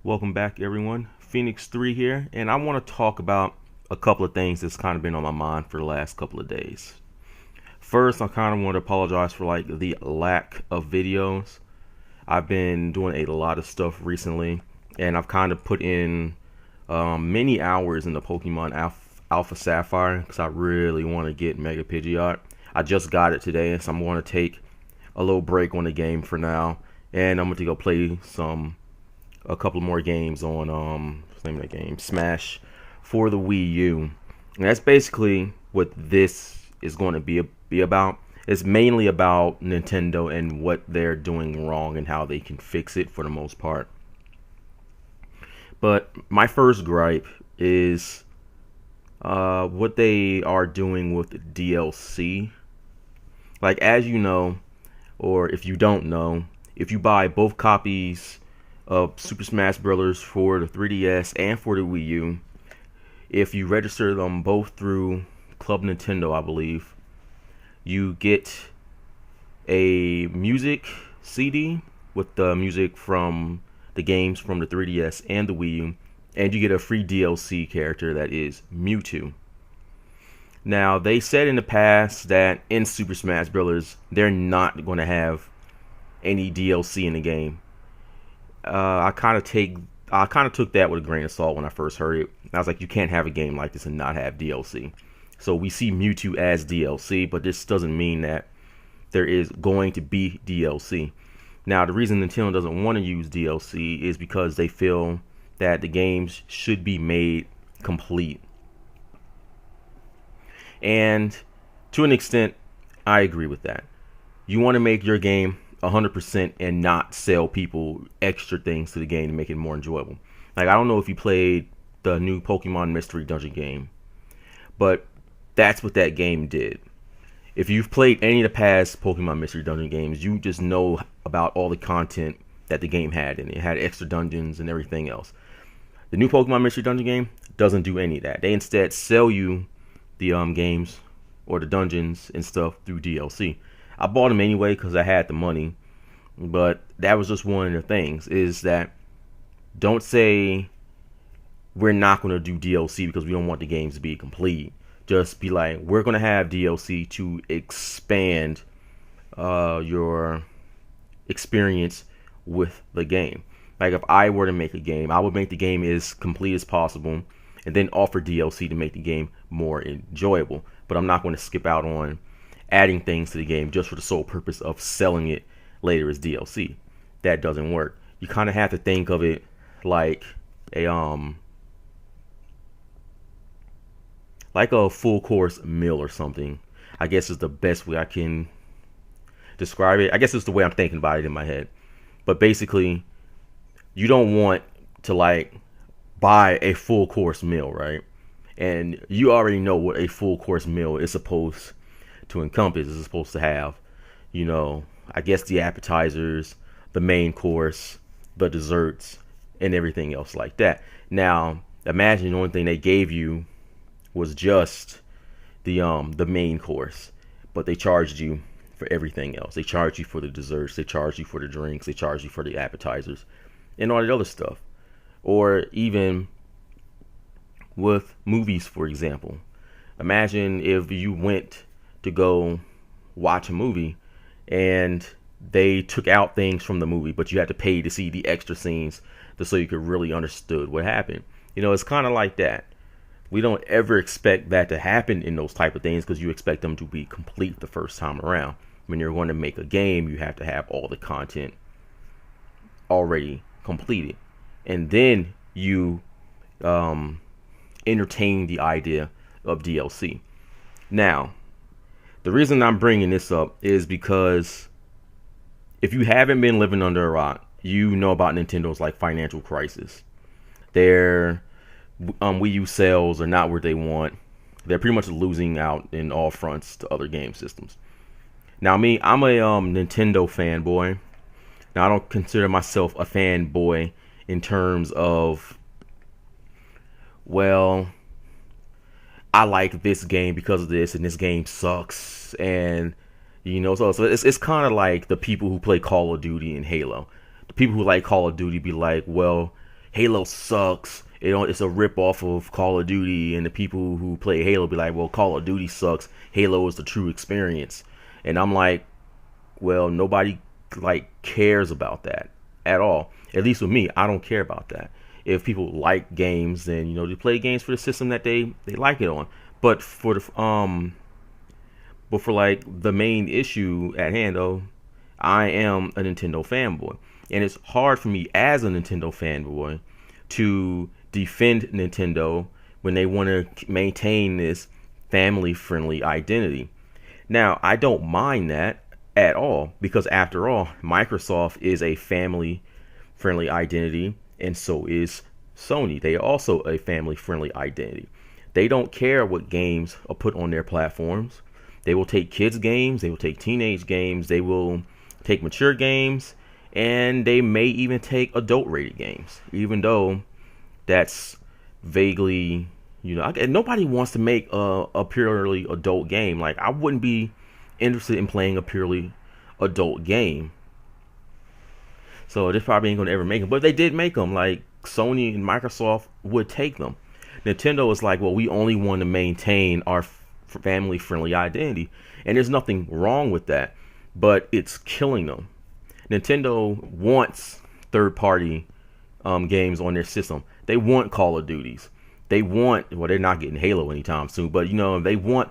Welcome back, everyone. Phoenix 3 here, and I want to talk about a couple of things that's kind of been on my mind for the last couple of days. First, I kind of want to apologize for the lack of videos. I've been doing a lot of stuff recently, and I've kind of put in many hours in the Pokemon Alpha Sapphire because I really want to get Mega Pidgeot. I just got it today, so I'm going to take a little break on the game for now, and I'm going to go play a couple more games on what's the name of that game? Smash for the Wii U. And that's basically what this is going to be about. It's mainly about Nintendo and what they're doing wrong and how they can fix it for the most part. But my first gripe is what they are doing with DLC. Like, as you know, or if you don't know, if you buy both copies of Super Smash Bros. For the 3DS and for the Wii U, if you register them both through Club Nintendo, I believe, you get a music CD with the music from the games from the 3DS and the Wii U, and you get a free DLC character that is Mewtwo. Now, they said in the past that in Super Smash Bros. They're not going to have any DLC in the game. I kind of took that with a grain of salt when I first heard it. I was like, you can't have a game like this and not have DLC. So we see Mewtwo as DLC, but this doesn't mean that there is going to be DLC. Now, the reason Nintendo doesn't want to use DLC is because they feel that the games should be made complete. And to an extent, I agree with that. You want to make your game 100% and not sell people extra things to the game to make it more enjoyable. Like, I don't know if you played the new Pokemon Mystery Dungeon game, but that's what that game did. If you've played any of the past Pokemon Mystery Dungeon games, you just know about all the content that the game had, and it had extra dungeons and everything else. The new Pokemon Mystery Dungeon game doesn't do any of that. They instead sell you the games or the dungeons and stuff through DLC. I bought them anyway because I had the money, but that was just one of the things, is that don't say we're not going to do DLC because we don't want the games to be complete. Just be like, we're going to have DLC to expand your experience with the game. Like, if I were to make a game, I would make the game as complete as possible and then offer DLC to make the game more enjoyable. But I'm not going to skip out on adding things to the game just for the sole purpose of selling it later as DLC. That doesn't work. You kind of have to think of it like a full course meal or something. I guess is the best way I can describe it. I guess it's the way I'm thinking about it in my head. But basically, you don't want to buy a full course meal, right? And you already know what a full course meal is supposed to encompass. It's supposed to have, I guess the appetizers, the main course, the desserts, and everything else like that. Now, imagine the only thing they gave you was just the main course, but they charged you for everything else. They charged you for the desserts, they charged you for the drinks, they charged you for the appetizers, and all that other stuff. Or even with movies, for example. Imagine if you went to go watch a movie and they took out things from the movie, but you had to pay to see the extra scenes just so you could really understood what happened. It's kind of like that. We don't ever expect that to happen in those type of things because you expect them to be complete the first time around. When you're going to make a game, you have to have all the content already completed. And then you entertain the idea of DLC. Now, the reason I'm bringing this up is because if you haven't been living under a rock, you know about Nintendo's financial crisis. Their Wii U sales are not where they want. They're pretty much losing out in all fronts to other game systems. Now, me, I'm a Nintendo fanboy. Now, I don't consider myself a fanboy in terms of, well, I like this game because of this, and this game sucks, and so it's kind of like the people who play Call of Duty and Halo. The people who like Call of Duty be like, well, Halo sucks. It's a rip off of Call of Duty, and the people who play Halo be like, well, Call of Duty sucks. Halo is the true experience. And I'm like, well, nobody like cares about that at all. At least with me, I don't care about that. If people like games, then they play games for the system that they like it on. But for like the main issue at hand, though, I am a Nintendo fanboy, and it's hard for me as a Nintendo fanboy to defend Nintendo when they want to maintain this family-friendly identity. Now, I don't mind that at all, because after all, Microsoft is a family-friendly identity, and so is Sony. They are also a family-friendly identity. They don't care what games are put on their platforms. They will take kids games, they will take teenage games, they will take mature games, and they may even take adult rated games, even though that's vaguely, nobody wants to make a purely adult game. Like, I wouldn't be interested in playing a purely adult game. So they probably ain't gonna ever make them, but if they did make them, like, Sony and Microsoft would take them. Nintendo is like, well, we only want to maintain our family-friendly identity, and there's nothing wrong with that, but it's killing them. Nintendo wants third-party games on their system. They want Call of Duties. They want, well, they're not getting Halo anytime soon, but they want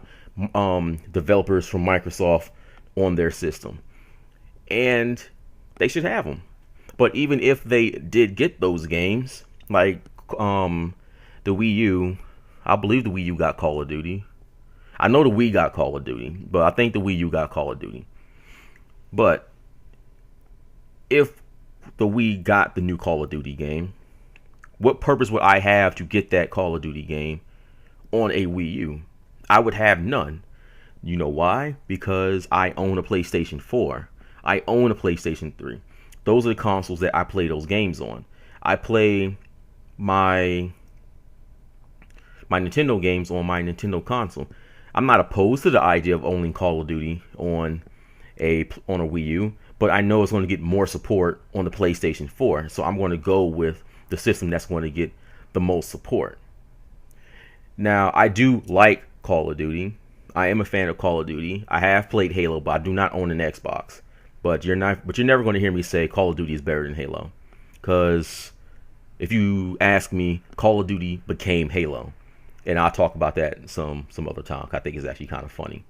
developers from Microsoft on their system, and they should have them. But even if they did get those games, like the Wii U, I believe the Wii U got Call of Duty. I know the Wii got Call of Duty, but I think the Wii U got Call of Duty. But if the Wii got the new Call of Duty game, what purpose would I have to get that Call of Duty game on a Wii U? I would have none. You know why? Because I own a PlayStation 4. I own a PlayStation 3. Those are the consoles that I play those games on. I play my Nintendo games on my Nintendo console. I'm not opposed to the idea of owning Call of Duty on a Wii U, but I know it's going to get more support on the PlayStation 4, so I'm going to go with the system that's going to get the most support. Now, I do like Call of Duty. I am a fan of Call of Duty. I have played Halo, but I do not own an Xbox. But you're never going to hear me say Call of Duty is better than Halo, because if you ask me, Call of Duty became Halo. And I'll talk about that some other time. I think it's actually kind of funny.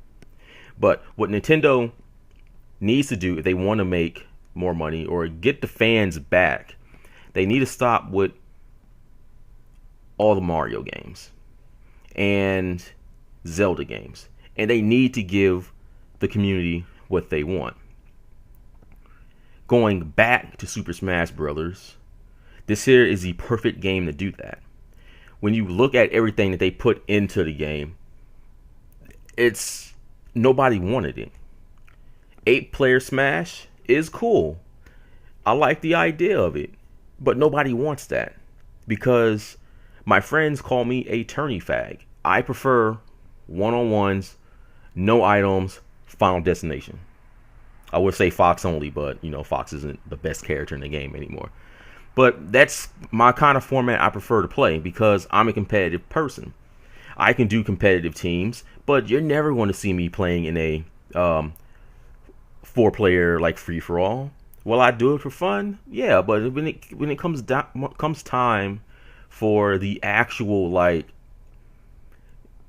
But what Nintendo needs to do if they want to make more money or get the fans back, they need to stop with all the Mario games and Zelda games. And they need to give the community what they want. Going back to Super Smash Bros., this here is the perfect game to do that. When you look at everything that they put into the game, nobody wanted it. 8-player Smash is cool. I like the idea of it, but nobody wants that because my friends call me a tourney fag. I prefer one-on-ones, no items, Final Destination. I would say Fox only, but Fox isn't the best character in the game anymore. But that's my kind of format I prefer to play because I'm a competitive person. I can do competitive teams, but you're never going to see me playing in a 4-player like free-for-all. Will I do it for fun? Yeah, but when it comes time for the actual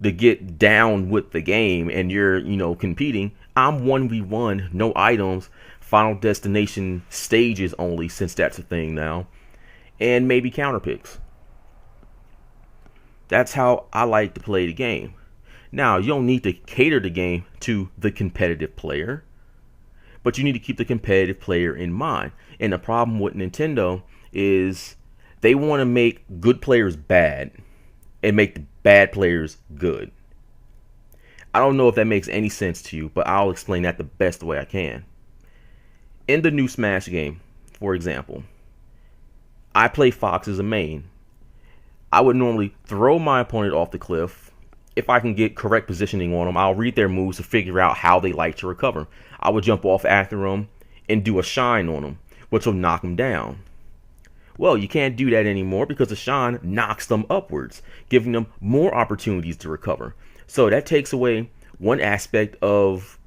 to get down with the game and you're competing, I'm 1v1, no items, Final Destination stages only, since that's a thing now, and maybe counter picks. That's how I like to play the game. Now, you don't need to cater the game to the competitive player, but you need to keep the competitive player in mind. And the problem with Nintendo is they want to make good players bad and make the bad players good. I don't know if that makes any sense to you, but I'll explain that the best way I can. In the new Smash game, for example, I play Fox as a main. I would normally throw my opponent off the cliff. If I can get correct positioning on them, I'll read their moves to figure out how they like to recover. I would jump off after them and do a shine on them, which will knock them down. Well, you can't do that anymore because Deshaun knocks them upwards, giving them more opportunities to recover. So that takes away one aspect of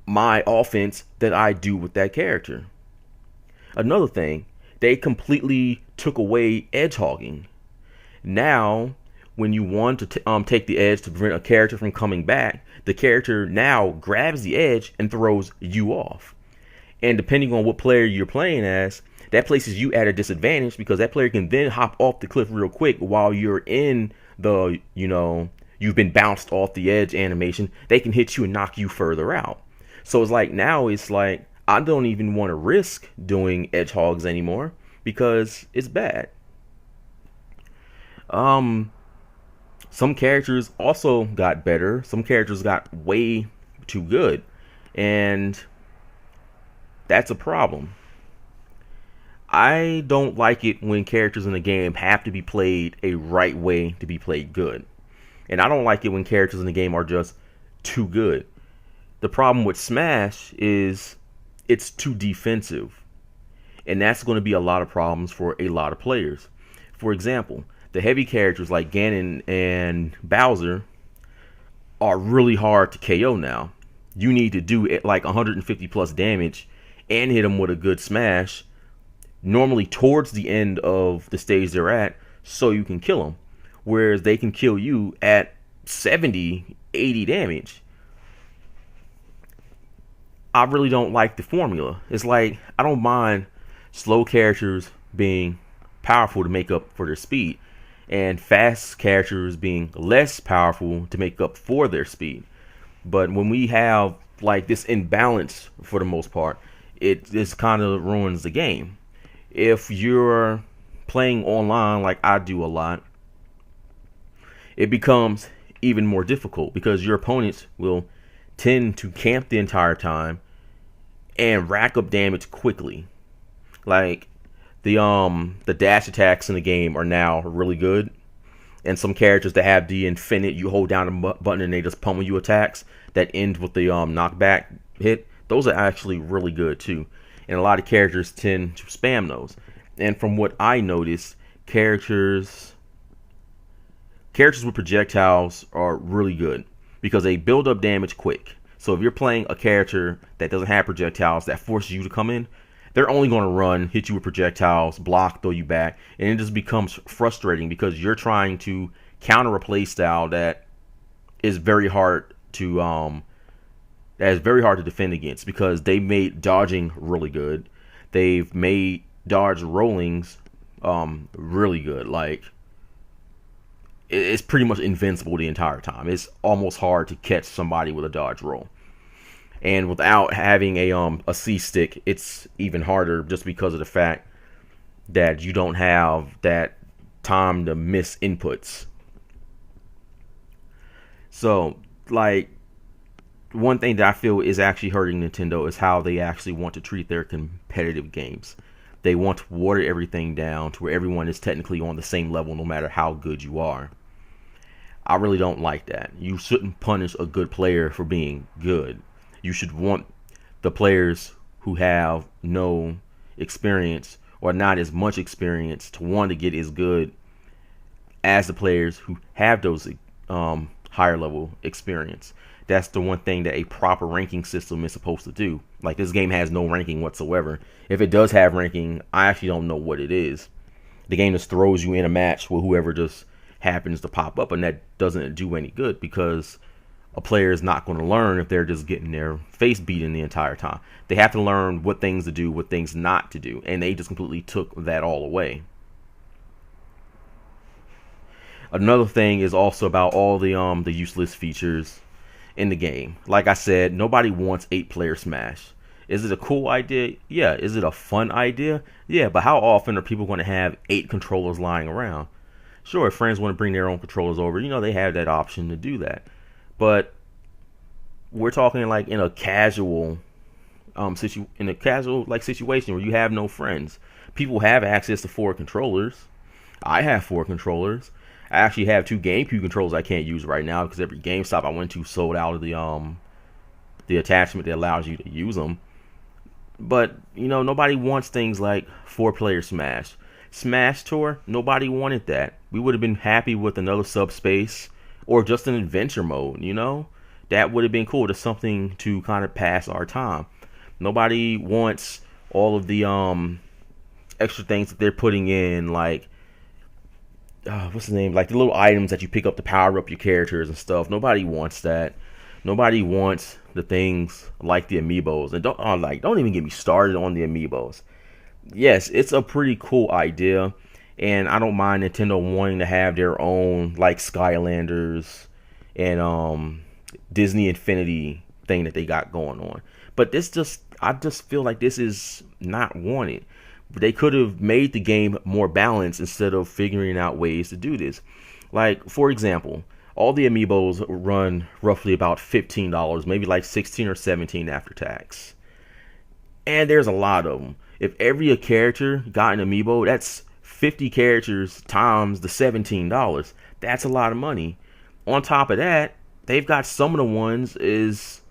my offense that I do with that character. Another thing, they completely took away edge hogging. Now, when you want to take the edge to prevent a character from coming back, the character now grabs the edge and throws you off. And depending on what player you're playing as, that places you at a disadvantage because that player can then hop off the cliff real quick while you're in the, you've been bounced off the edge animation. They can hit you and knock you further out. So it's like I don't even want to risk doing edge hogs anymore because it's bad. Some characters also got better. Some characters got way too good. And that's a problem. I don't like it when characters in the game have to be played a right way to be played good. And I don't like it when characters in the game are just too good. The problem with Smash is it's too defensive. And that's going to be a lot of problems for a lot of players. For example, the heavy characters like Ganon and Bowser are really hard to KO now. You need to do like 150 plus damage and hit them with a good smash, normally towards the end of the stage they're at, so you can kill them. Whereas they can kill you at 70, 80 damage. I really don't like the formula. It's like, I don't mind slow characters being powerful to make up for their speed, and fast characters being less powerful to make up for their speed. But when we have like this imbalance for the most part, it just kind of ruins the game. If you're playing online like I do a lot, it becomes even more difficult because your opponents will tend to camp the entire time and rack up damage quickly. Like the dash attacks in the game are now really good, and some characters that have the infinite, you hold down a button and they just pummel you attacks that end with the knockback hit, those are actually really good too. And a lot of characters tend to spam those. And from what I noticed, characters with projectiles are really good because they build up damage quick. So if you're playing a character that doesn't have projectiles that forces you to come in, they're only going to run, hit you with projectiles, block, throw you back, and it just becomes frustrating because you're trying to counter a play style that is very hard to defend against because they made dodging really good. They've made dodge rollings really good. Like, it's pretty much invincible the entire time. It's almost hard to catch somebody with a dodge roll. And without having a C stick, it's even harder just because of the fact that you don't have that time to miss inputs. So, like, one thing that I feel is actually hurting Nintendo is how they actually want to treat their competitive games. They want to water everything down to where everyone is technically on the same level no matter how good you are. I really don't like that. You shouldn't punish a good player for being good. You should want the players who have no experience or not as much experience to want to get as good as the players who have those higher level experience. That's the one thing that a proper ranking system is supposed to do. Like, this game has no ranking whatsoever. If it does have ranking, I actually don't know what it is. The game just throws you in a match with whoever just happens to pop up, and that doesn't do any good because a player is not going to learn if they're just getting their face beaten the entire time. They have to learn what things to do, what things not to do, and they just completely took that all away. Another thing is also about all the useless features in the game. Like I said, nobody wants 8-player Smash. Is it a cool idea? Yeah. Is it a fun idea? Yeah, but how often are people going to have 8 controllers lying around? Sure, if friends want to bring their own controllers over, they have that option to do that. But we're talking like in a casual situation where you have no friends. People have access to 4 controllers. I have 4 controllers. I actually have 2 GameCube controllers I can't use right now because every GameStop I went to sold out of the attachment that allows you to use them. But nobody wants things like 4-player Smash. Smash Tour, nobody wanted that. We would have been happy with another subspace or just an adventure mode, you know? That would have been cool. Just something to kind of pass our time. Nobody wants all of the extra things that they're putting in, like what's the name? Like the little items that you pick up to power up your characters and stuff. Nobody wants that. Nobody wants the things like the amiibos. And don't even get me started on the amiibos. Yes, it's a pretty cool idea, and I don't mind Nintendo wanting to have their own like Skylanders and Disney Infinity thing that they got going on. But I just feel like this is not wanted. They could have made the game more balanced instead of figuring out ways to do this. Like, for example, all the amiibos run roughly about $15, maybe like 16 or 17 after tax. And there's a lot of them. If every character got an amiibo, that's 50 characters times the $17. That's a lot of money. On top of that, they've got some of the ones is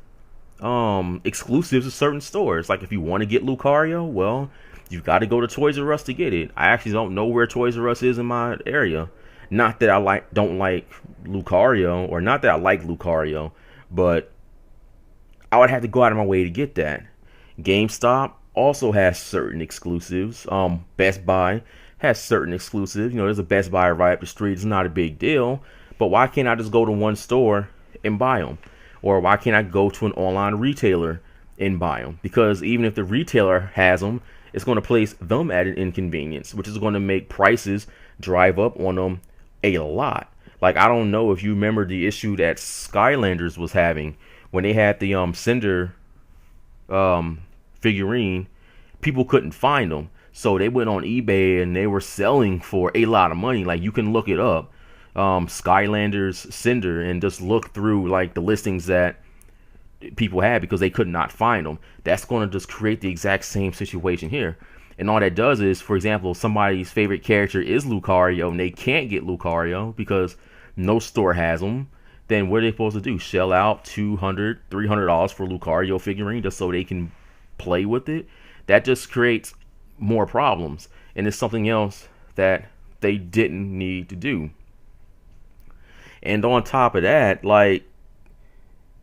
exclusives to certain stores. Like if you want to get Lucario, well, you've got to go to Toys R Us to get it. I actually don't know where Toys R Us is in my area. Not that I don't like Lucario, or not that I like Lucario, but I would have to go out of my way to get that. GameStop also has certain exclusives. Best Buy has certain exclusives. You know, there's a Best Buy right up the street. It's not a big deal. But why can't I just go to one store and buy them? Or why can't I go to an online retailer and buy them? Because even if the retailer has them, it's going to place them at an inconvenience, which is going to make prices drive up on them a lot. Like, I don't know if you remember the issue that Skylanders was having when they had the Cinder figurine. People couldn't find them, so they went on eBay and they were selling for a lot of money. Like, you can look it up, Skylanders Cinder, and just look through like the listings that people had because they could not find them. That's going to just create the exact same situation here. And all that does is, for example, somebody's favorite character is Lucario and they can't get Lucario because no store has them. Then what are they supposed to do? Shell out $200, $300 for Lucario figurine just so they can play with it? That just creates more problems. And it's something else that they didn't need to do. And on top of that, like,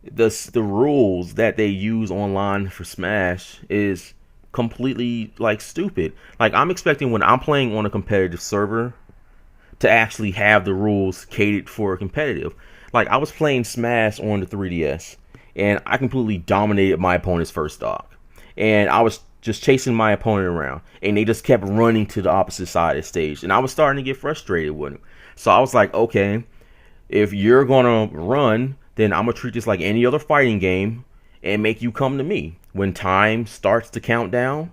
the rules that they use online for Smash is completely like stupid. Like, I'm expecting when I'm playing on a competitive server to actually have the rules catered for competitive. Like, I was playing Smash on the 3DS and I completely dominated my opponent's first stock, and I was just chasing my opponent around and they just kept running to the opposite side of the stage, and I was starting to get frustrated with them. So I was like, okay, if you're gonna run, then I'm gonna treat this like any other fighting game and make you come to me. When time starts to count down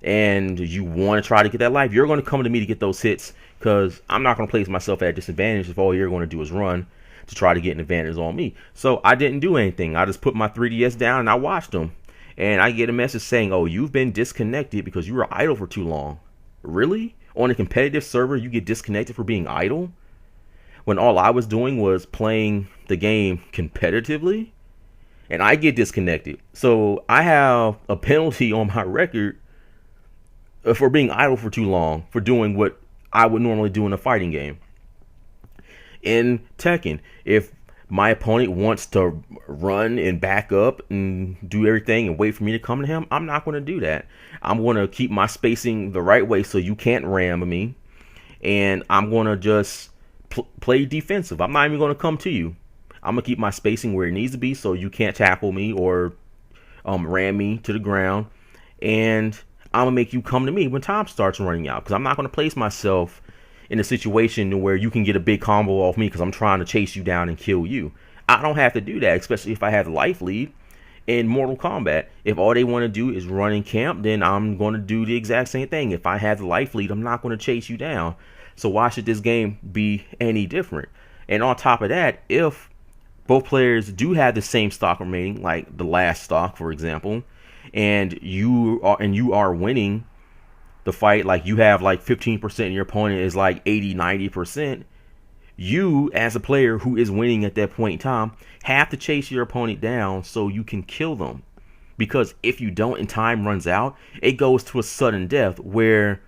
and you want to try to get that life, you're going to come to me to get those hits, because I'm not going to place myself at a disadvantage if all you're going to do is run to try to get an advantage on me. So I didn't do anything. I just put my 3DS down and I watched them. And I get a message saying, oh, you've been disconnected because you were idle for too long. Really? On a competitive server, you get disconnected for being idle? When all I was doing was playing the game competitively? And I get disconnected. So I have a penalty on my record for being idle for too long, for doing what I would normally do in a fighting game. In Tekken, if my opponent wants to run and back up and do everything and wait for me to come to him, I'm not going to do that. I'm going to keep my spacing the right way so you can't ram me. And I'm going to just play defensive. I'm not even going to come to you. I'm going to keep my spacing where it needs to be so you can't tackle me or ram me to the ground. And I'm going to make you come to me when time starts running out, because I'm not going to place myself in a situation where you can get a big combo off me because I'm trying to chase you down and kill you. I don't have to do that, especially if I have the life lead in Mortal Kombat. If all they want to do is run and camp, then I'm going to do the exact same thing. If I have the life lead, I'm not going to chase you down. So why should this game be any different? And on top of that, if both players do have the same stock remaining, like the last stock, for example, and you are winning the fight, like you have like 15% and your opponent is like 80-90%, you as a player who is winning at that point in time have to chase your opponent down so you can kill them. Because if you don't and time runs out, it goes to a sudden death where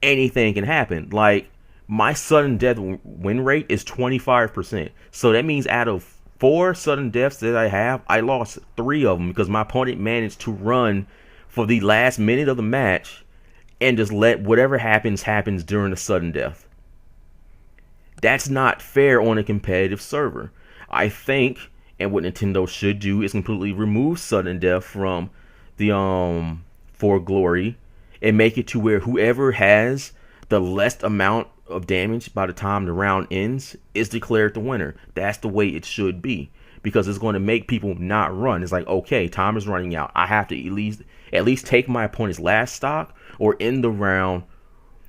anything can happen. Like, my sudden death win rate is 25%. So that means out of 4 sudden deaths that I have, I lost 3 of them because my opponent managed to run for the last minute of the match and just let whatever happens during the sudden death. That's not fair on a competitive server. I think, and what Nintendo should do is completely remove sudden death from the For Glory and make it to where whoever has the less amount of damage by the time the round ends is declared the winner. That's the way it should be, because it's going to make people not run. It's like, okay, time is running out. I have to at least take my opponent's last stock or end the round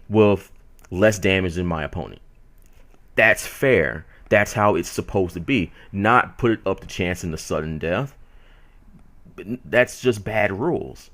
with less damage than my opponent. That's fair. That's how it's supposed to be. Not put it up to chance in the sudden death. That's just bad rules.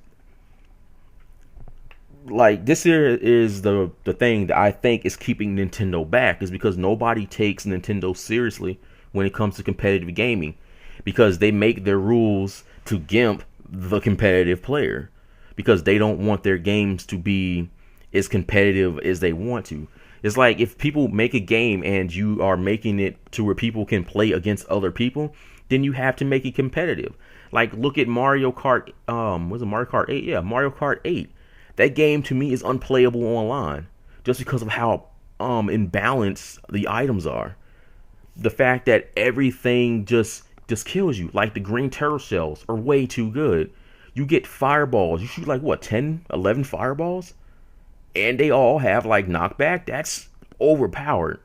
Like, this here is the thing that I think is keeping Nintendo back, is because nobody takes Nintendo seriously when it comes to competitive gaming, because they make their rules to gimp the competitive player, because they don't want their games to be as competitive as they want to. It's like, if people make a game and you are making it to where people can play against other people, then you have to make it competitive. Like, look at Mario Kart, was it Mario Kart 8? Yeah, Mario Kart 8. That game to me is unplayable online just because of how imbalanced the items are. The fact that everything just kills you. Like, the green turtle shells are way too good. You get fireballs. You shoot like, what, 10, 11 fireballs? And they all have like knockback. That's overpowered.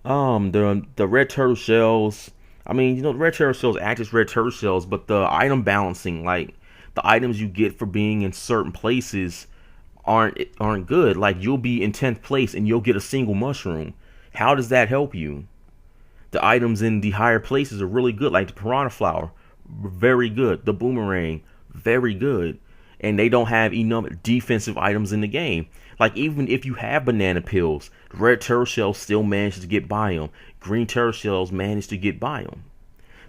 The red turtle shells. I mean, the red turtle shells act as red turtle shells, but the item balancing, like the items you get for being in certain places, aren't good. Like, you'll be in 10th place and you'll get a single mushroom. How does that help you? The items in the higher places are really good, like the piranha flower, very good. The boomerang, very good. And they don't have enough defensive items in the game. Like, even if you have banana peels, red turtle shells still manage to get by them. Green turtle shells manage to get by them.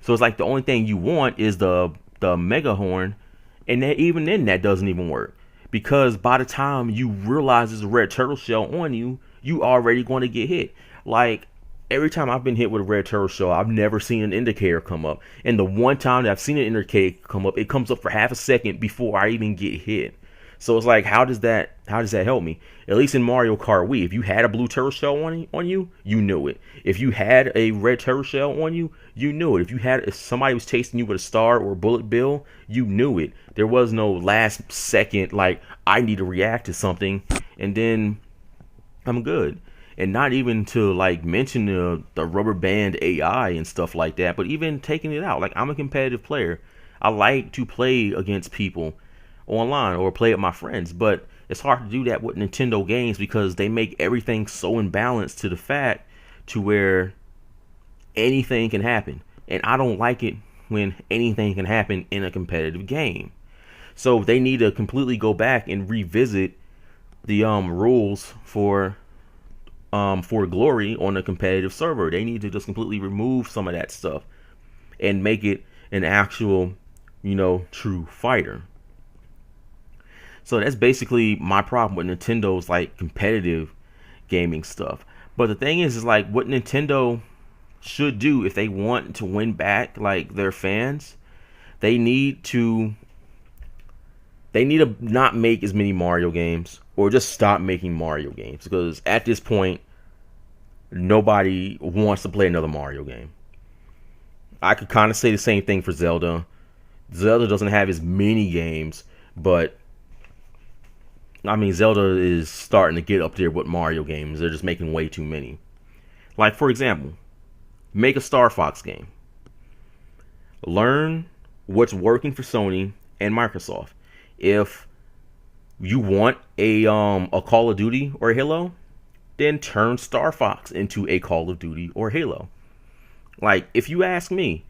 So it's like the only thing you want is the mega horn, and that, even then, that doesn't even work, because by the time you realize there's a red turtle shell on you, you already going to get hit. Like, every time I've been hit with a red turtle shell, I've never seen an indicator come up. And the one time that I've seen an indicator come up, it comes up for half a second before I even get hit. So it's like, how does that help me? At least in Mario Kart Wii, if you had a blue turtle shell on you, you knew it. If you had a red turtle shell on you, you knew it. If somebody was chasing you with a star or a bullet bill, you knew it. There was no last second, like, I need to react to something and then I'm good. And not even to like mention the rubber band AI and stuff like that, but even taking it out. Like, I'm a competitive player. I like to play against people online or play with my friends, but it's hard to do that with Nintendo games because they make everything so imbalanced to the fact to where anything can happen. And I don't like it when anything can happen in a competitive game. So they need to completely go back and revisit the rules for Glory on a competitive server. They need to just completely remove some of that stuff and make it an actual, true fighter. So that's basically my problem with Nintendo's like competitive gaming stuff. But the thing is like, what Nintendo should do if they want to win back like their fans, they need to not make as many Mario games, or just stop making Mario games, because at this point nobody wants to play another Mario game. I could kind of say the same thing for Zelda. Zelda doesn't have as many games, but I mean, Zelda is starting to get up there with Mario games. They're just making way too many. Like, for example, make a Star Fox game. Learn what's working for Sony and Microsoft. If you want a Call of Duty or Halo, then turn Star Fox into a Call of Duty or Halo. Like, if you ask me,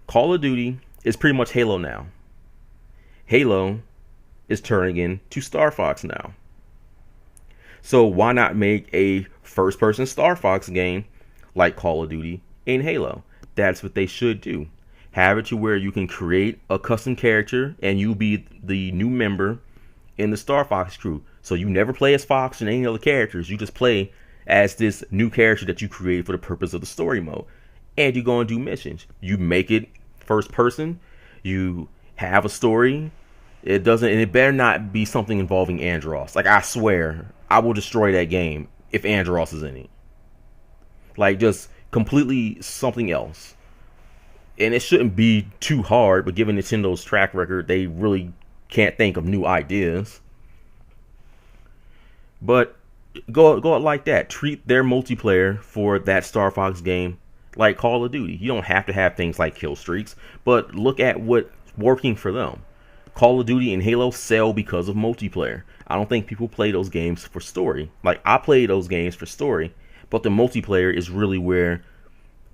Call of Duty is pretty much Halo now. Halo is turning into Star Fox now. So why not make a first-person Star Fox game like Call of Duty and Halo? That's what they should do. Have it to where you can create a custom character and you be the new member in the Star Fox crew. So you never play as Fox and any other characters. You just play as this new character that you create for the purpose of the story mode. And you go and do missions. You make it first person. You have a story. It doesn't, and it better not be something involving Andros. Like, I swear, I will destroy that game if Andros is in it. Like, just completely something else. And it shouldn't be too hard, but given Nintendo's track record, they really can't think of new ideas. But go like that. Treat their multiplayer for that Star Fox game like Call of Duty. You don't have to have things like kill streaks, but look at what's working for them. Call of Duty and Halo sell because of multiplayer. I don't think people play those games for story. Like, I play those games for story, but the multiplayer is really where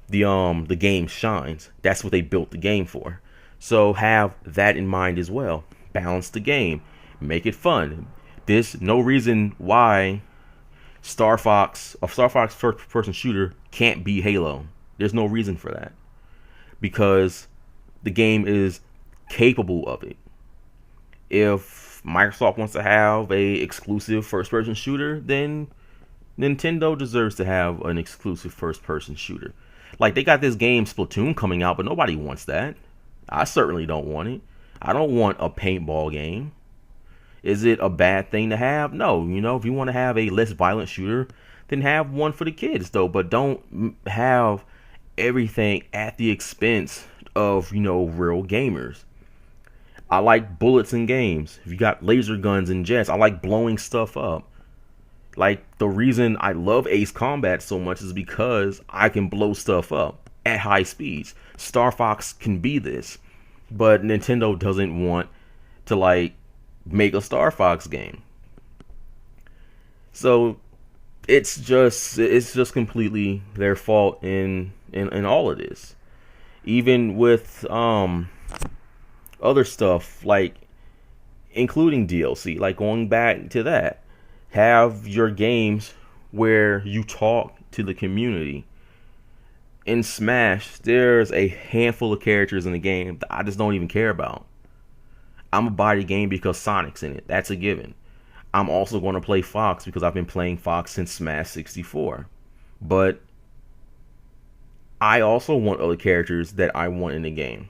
the game shines. That's what they built the game for. So have that in mind as well. Balance the game. Make it fun. There's no reason why Star Fox first person shooter can't be Halo. There's no reason for that. Because the game is capable of it. If Microsoft wants to have a exclusive first person shooter, then Nintendo deserves to have an exclusive first person shooter. Like, they got this game Splatoon coming out, but nobody wants that. I certainly don't want it. I don't want a paintball game. Is it a bad thing to have? No. If you want to have a less violent shooter, then have one for the kids, though. But don't have everything at the expense of, real gamers. I like bullets in games. If you got laser guns and jets, I like blowing stuff up. Like, the reason I love Ace Combat so much is because I can blow stuff up at high speeds. Star Fox can be this, but Nintendo doesn't want to, make a Star Fox game. So it's just completely their fault in all of this. Even with other stuff, like including DLC, like going back to that. Have your games where you talk to the community. In Smash, there's a handful of characters in the game that I just don't even care about. I'm gonna buy the game because Sonic's in it. That's a given. I'm also going to play Fox because I've been playing Fox since Smash 64. But I also want other characters that I want in the game.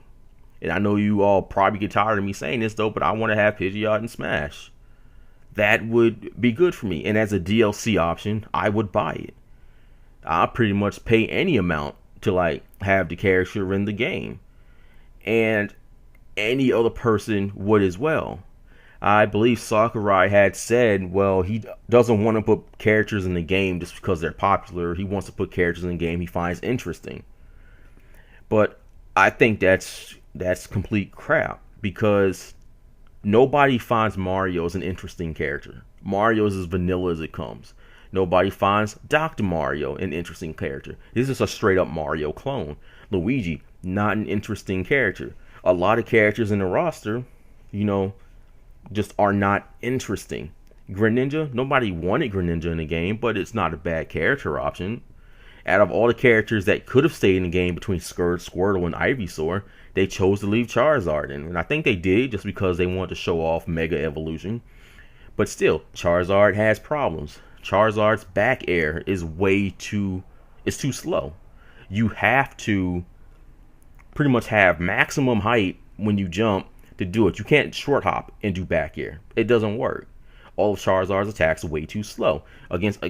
And I know you all probably get tired of me saying this, though, but I want to have Pidgeot in Smash. That would be good for me. And as a DLC option, I would buy it. I'll pretty much pay any amount to have the character in the game. And any other person would as well. I believe Sakurai had said, well, he doesn't want to put characters in the game just because they're popular. He wants to put characters in the game he finds interesting. But I think that's complete crap, because nobody finds Mario as an interesting character. Mario is as vanilla as it comes. Nobody finds Dr. Mario an interesting character. This is a straight up Mario clone. Luigi, not an interesting character. A lot of characters in the roster, just are not interesting. Greninja, nobody wanted Greninja in the game, but it's not a bad character option. Out of all the characters that could have stayed in the game between Squirtle and Ivysaur, they chose to leave Charizard in. And I think they did just because they wanted to show off Mega Evolution. But still, Charizard has problems. Charizard's back air is too slow. You have to pretty much have maximum height when you jump to do it. You can't short hop and do back air. It doesn't work. All of Charizard's attacks are way too slow. Against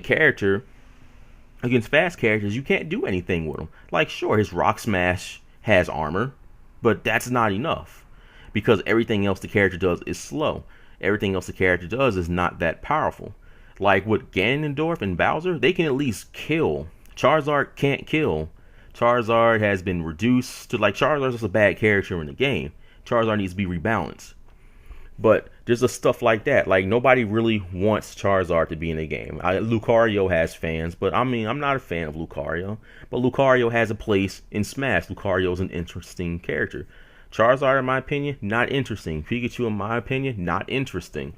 fast characters, you can't do anything with them. Sure, his Rock Smash has armor, but that's not enough, because everything else the character does is slow. Everything else the character does is not that powerful. Like with Ganondorf and Bowser, they can at least kill. Charizard can't kill. Charizard has been reduced to, Charizard's just a bad character in the game. Charizard needs to be rebalanced. But there's just stuff like that. Nobody really wants Charizard to be in the game. Lucario has fans, but I'm not a fan of Lucario. But Lucario has a place in Smash. Lucario is an interesting character. Charizard, in my opinion, not interesting. Pikachu, in my opinion, not interesting.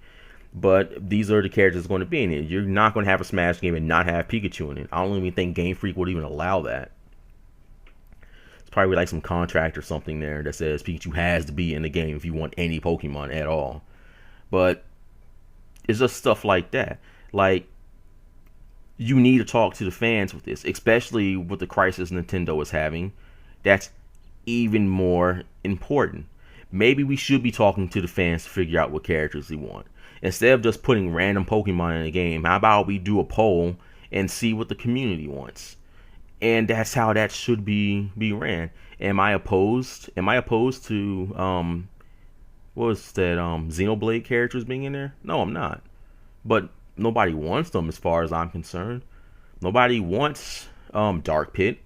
But these are the characters that's going to be in it. You're not going to have a Smash game and not have Pikachu in it. I don't even think Game Freak would even allow that. It's probably some contract or something there that says Pikachu has to be in the game if you want any Pokemon at all. But It's just stuff like that. Like, you need to talk to the fans with this, especially with the crisis Nintendo is having. That's even more important. Maybe we should be talking to the fans to figure out what characters they want. Instead of just putting random Pokemon in a game, how about we do a poll and see what the community wants? And that's how that should be ran. Am I opposed? Am I opposed to what was that Xenoblade characters being in there? No, I'm not. But nobody wants them as far as I'm concerned. Nobody wants Dark Pit.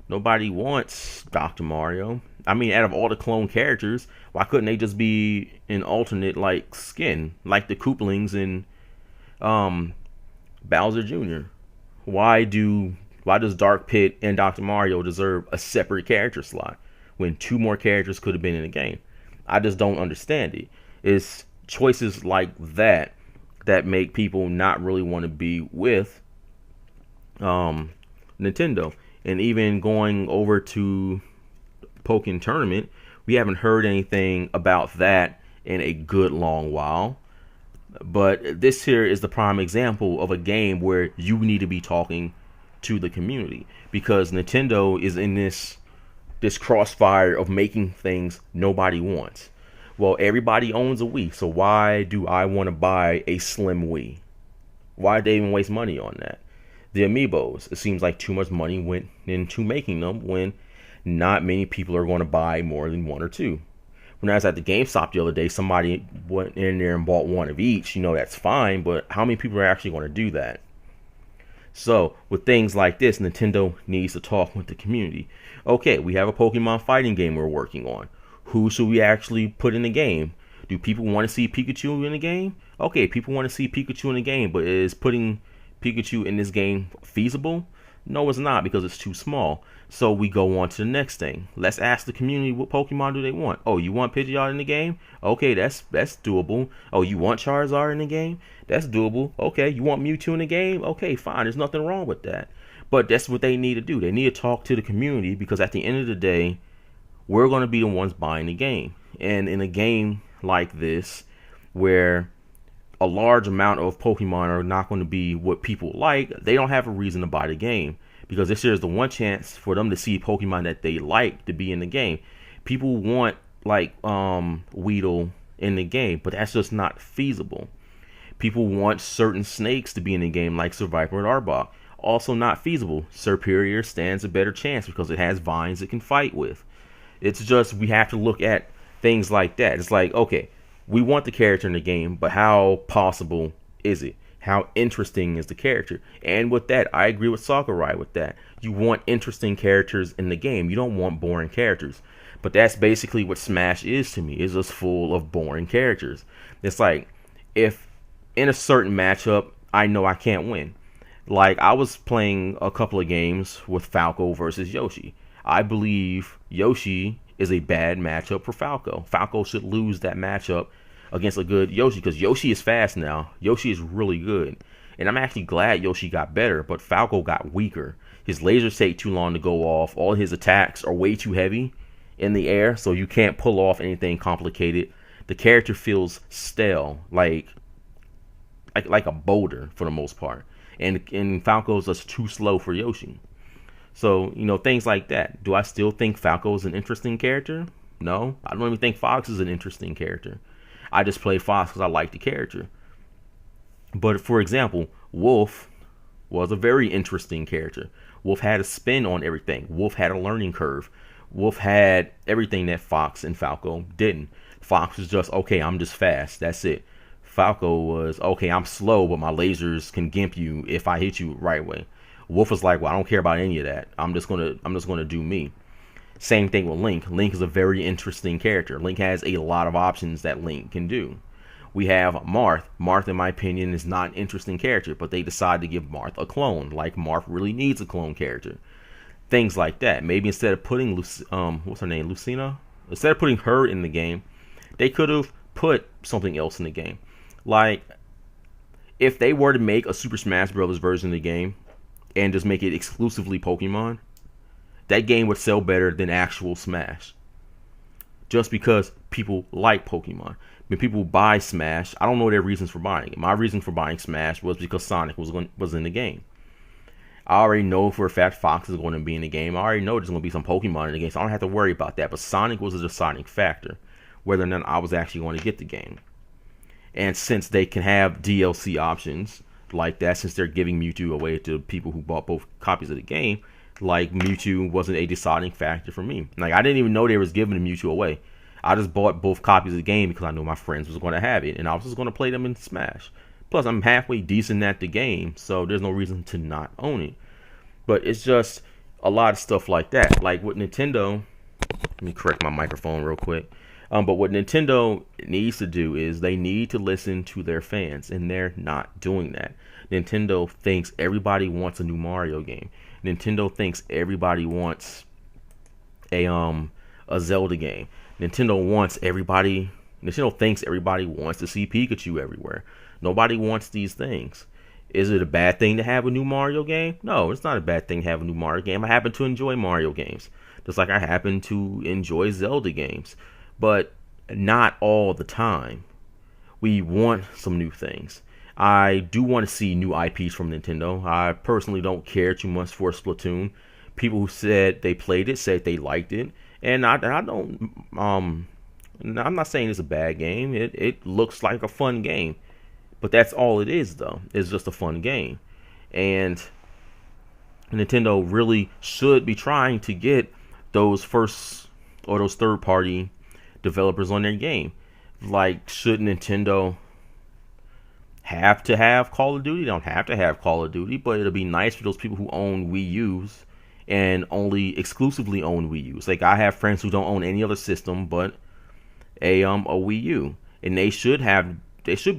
Nobody wants Dr. Mario. I mean, out of all the clone characters, why couldn't they just be an alternate like skin, like the Koopalings in Bowser Jr.? Why does Dark Pit and Dr. Mario deserve a separate character slot when two more characters could have been in the game? I just don't understand it. It's choices like that that make people not really want to be with Nintendo. And even going over to Pokken Tournament, we haven't heard anything about that in a good long while. But this here is the prime example of a game where you need to be talking to the community, because Nintendo is in this crossfire of making things nobody wants. Well, everybody owns a Wii, so why do I want to buy a slim Wii? Why did they even waste money on that? The Amiibos, it seems like too much money went into making them when not many people are going to buy more than one or two. When I was at the GameStop the other day, somebody went in there and bought one of each. You know, that's fine, but how many people are actually going to do that? So, with things like this, Nintendo needs to talk with the community. Okay, we have a Pokemon fighting game we're working on. Who should we actually put in the game? Do people want to see Pikachu in the game? Okay, people want to see Pikachu in the game, but is putting Pikachu in this game feasible? No, it's not, because it's too small. So we go on to the next thing. Let's ask the community, what Pokemon do they want? Oh, you want Pidgeot in the game? Okay, that's doable. Oh, you want Charizard in the game? That's doable. Okay, you want Mewtwo in the game? Okay, fine. There's nothing wrong with that. But that's what they need to do. They need to talk to the community, because at the end of the day, we're going to be the ones buying the game. And in a game like this, where a large amount of Pokemon are not going to be what people like, they don't have a reason to buy the game, because this is the one chance for them to see Pokemon that they like to be in the game. People want like Weedle in the game, but that's just not feasible. People want certain snakes to be in the game, like Survivor and Arbok. Also not feasible. Serperior stands a better chance because it has vines it can fight with. It's just, we have to look at things like that. It's like, okay, we want the character in the game, but how possible is it? How interesting is the character? And with that, I agree with Sakurai with that. You want interesting characters in the game. You don't want boring characters. But that's basically what Smash is to me. It's just full of boring characters. It's like, if in a certain matchup, I know I can't win. Like, I was playing a couple of games with Falco versus Yoshi. I believe Yoshi is a bad matchup for Falco. Falco should lose that matchup against a good Yoshi, because Yoshi is fast now. Yoshi is really good. And I'm actually glad Yoshi got better, but Falco got weaker. His lasers take too long to go off. All his attacks are way too heavy in the air, so you can't pull off anything complicated. The character feels stale, like a boulder for the most part. And Falco's just too slow for Yoshi. So, you know, things like that. Do I still think Falco is an interesting character? No. I don't even think Fox is an interesting character. I just play Fox because I like the character. But, for example, Wolf was a very interesting character. Wolf had a spin on everything. Wolf had a learning curve. Wolf had everything that Fox and Falco didn't. Fox was just, okay, I'm just fast. That's it. Falco was, okay, I'm slow, but my lasers can gimp you if I hit you right way. Wolf was like, well, I don't care about any of that. I'm just gonna do me. Same thing with Link. Link is a very interesting character. Link has a lot of options that Link can do. We have Marth. Marth, in my opinion, is not an interesting character, but they decide to give Marth a clone. Like, Marth really needs a clone character. Things like that. Maybe instead of putting what's her name, Lucina? Instead of putting her in the game, they could have put something else in the game. Like, if they were to make a Super Smash Bros. Version of the game and just make it exclusively Pokemon, that game would sell better than actual Smash. Just because people like Pokemon. when people buy Smash, I don't know their reasons for buying it. My reason for buying Smash was because Sonic was in the game. I already know for a fact Fox is going to be in the game. I already know there's going to be some Pokemon in the game, so I don't have to worry about that. But Sonic was a deciding factor, whether or not I was actually going to get the game. And since they can have DLC options like that, since they're giving Mewtwo away to people who bought both copies of the game, like Mewtwo wasn't a deciding factor for me. Like I didn't even know they was giving the Mewtwo away. I just bought both copies of the game because I knew my friends was going to have it, and I was just going to play them in Smash. Plus, I'm halfway decent at the game, so there's no reason to not own it. But it's just a lot of stuff like that. Like with Nintendo, let me correct my microphone real quick. But what Nintendo needs to do is they need to listen to their fans, and they're not doing that. Nintendo thinks everybody wants a new Mario game. Nintendo thinks everybody wants a Zelda game. Nintendo thinks everybody wants to see Pikachu everywhere. Nobody wants these things. Is it a bad thing to have a new Mario game? No, it's not a bad thing to have a new Mario game. I happen to enjoy Mario games, just like I happen to enjoy Zelda games, but not all the time. We want some new things. I do want to see new IPs from Nintendo. I personally don't care too much for Splatoon. People who said they played it said they liked it, and I don't. I'm not saying it's a bad game. It looks like a fun game. But that's all it is, though. It's just a fun game. And Nintendo really should be trying to get those first or those third-party developers on their game. Like, should Nintendo have to have Call of Duty? They don't have to have Call of Duty, but it'll be nice for those people who own Wii U's and only exclusively own Wii U's. Like, I have friends who don't own any other system but a Wii U. And they should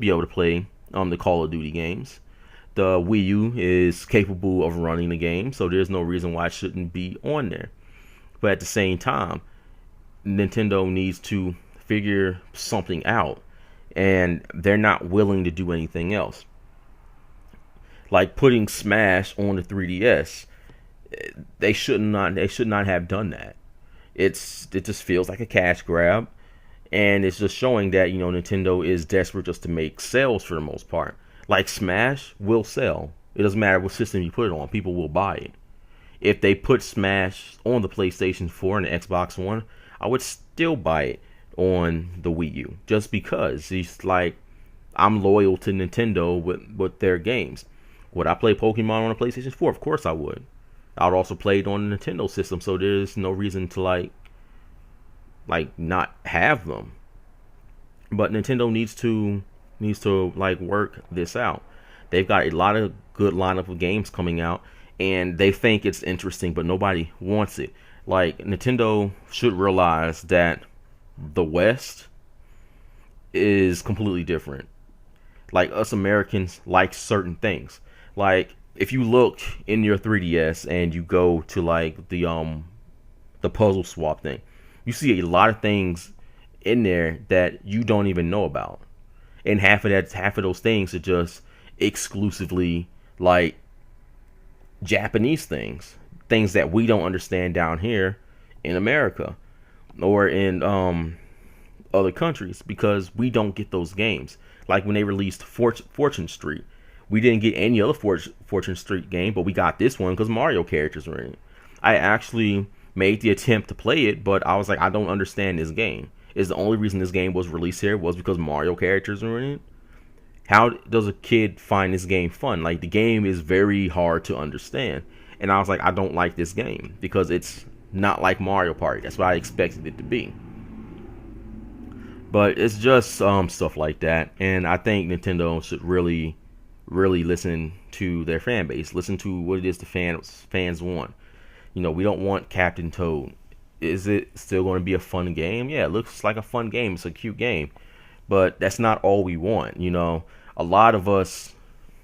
be able to play the Call of Duty games. The Wii U is capable of running the game, so there's no reason why it shouldn't be on there. But at the same time, Nintendo needs to figure something out, and they're not willing to do anything else. Like putting Smash on the 3DS, they should not have done that. It just feels like a cash grab. And it's just showing that, Nintendo is desperate just to make sales for the most part. Like Smash will sell. It doesn't matter what system you put it on. People will buy it. If they put Smash on the PlayStation 4 and the Xbox One, I would still buy it on the Wii U. Just because it's like I'm loyal to Nintendo with their games. Would I play Pokemon on the PlayStation 4? Of course I would. I would also play it on the Nintendo system, so there's no reason to like not have them. But Nintendo needs to like work this out. They've got a lot of good lineup of games coming out, and they think it's interesting, but nobody wants it. Like Nintendo should realize that the West is completely different. Like us Americans like certain things. Like if you look in your 3DS and you go to like the puzzle swap thing, you see a lot of things in there that you don't even know about. And half of those things are just exclusively like Japanese things that we don't understand down here in America or in other countries, because we don't get those games. Like when they released Fortune Street, we didn't get any other Fortune Street game, but we got this one because Mario characters were in it. I actually made the attempt to play it, but I was like, I don't understand this game. Is the only reason this game was released here was because Mario characters were in it? How does a kid find this game fun? Like, the game is very hard to understand. And I was like, I don't like this game because it's not like Mario Party. That's what I expected it to be. But it's just stuff like that. And I think Nintendo should really, really listen to their fan base. Listen to what it is the fans want. We don't want Captain Toad. Is it still going to be a fun game? Yeah, it looks like a fun game. It's a cute game. But that's not all we want. A lot of us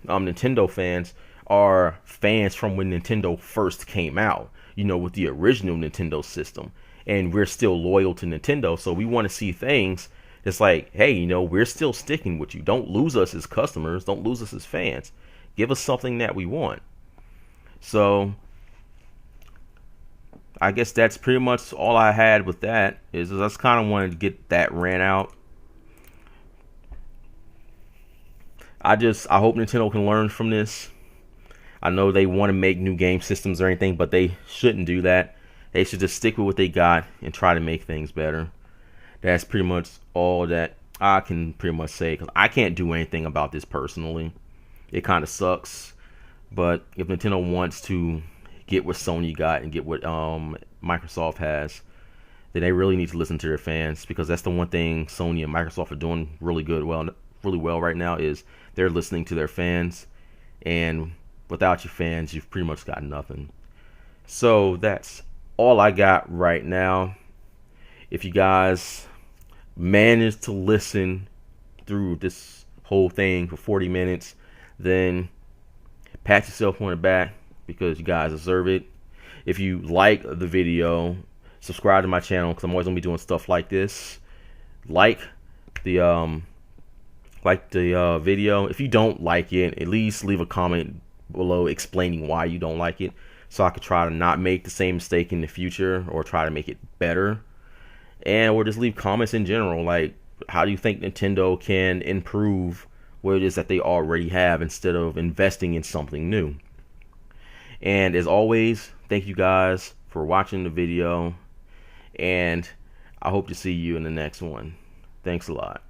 Nintendo fans are fans from when Nintendo first came out, with the original Nintendo system. And we're still loyal to Nintendo, so we want to see things that's like, hey, we're still sticking with you. Don't lose us as customers. Don't lose us as fans. Give us something that we want. So I guess that's pretty much all I had with that. I just kind of wanted to get that rant out. I hope Nintendo can learn from this. I know they want to make new game systems or anything, but they shouldn't do that. They should just stick with what they got and try to make things better. That's pretty much all that I can pretty much say, because I can't do anything about this personally. It kind of sucks, but if Nintendo wants to get what Sony got and get what Microsoft has, then they really need to listen to their fans, because that's the one thing Sony and Microsoft are doing really well right now, is they're listening to their fans, and without your fans, you've pretty much got nothing. So that's all I got right now. If you guys manage to listen through this whole thing for 40 minutes, then pat yourself on the back, because you guys deserve it. If you like the video, subscribe to my channel, because I'm always gonna be doing stuff like this. Like the video. If you don't like it, at least leave a comment below explaining why you don't like it, so I could try to not make the same mistake in the future, or try to make it better. And or just leave comments in general, like, how do you think Nintendo can improve what it is that they already have, instead of investing in something new. And as always, thank you guys for watching the video, and I hope to see you in the next one. Thanks a lot.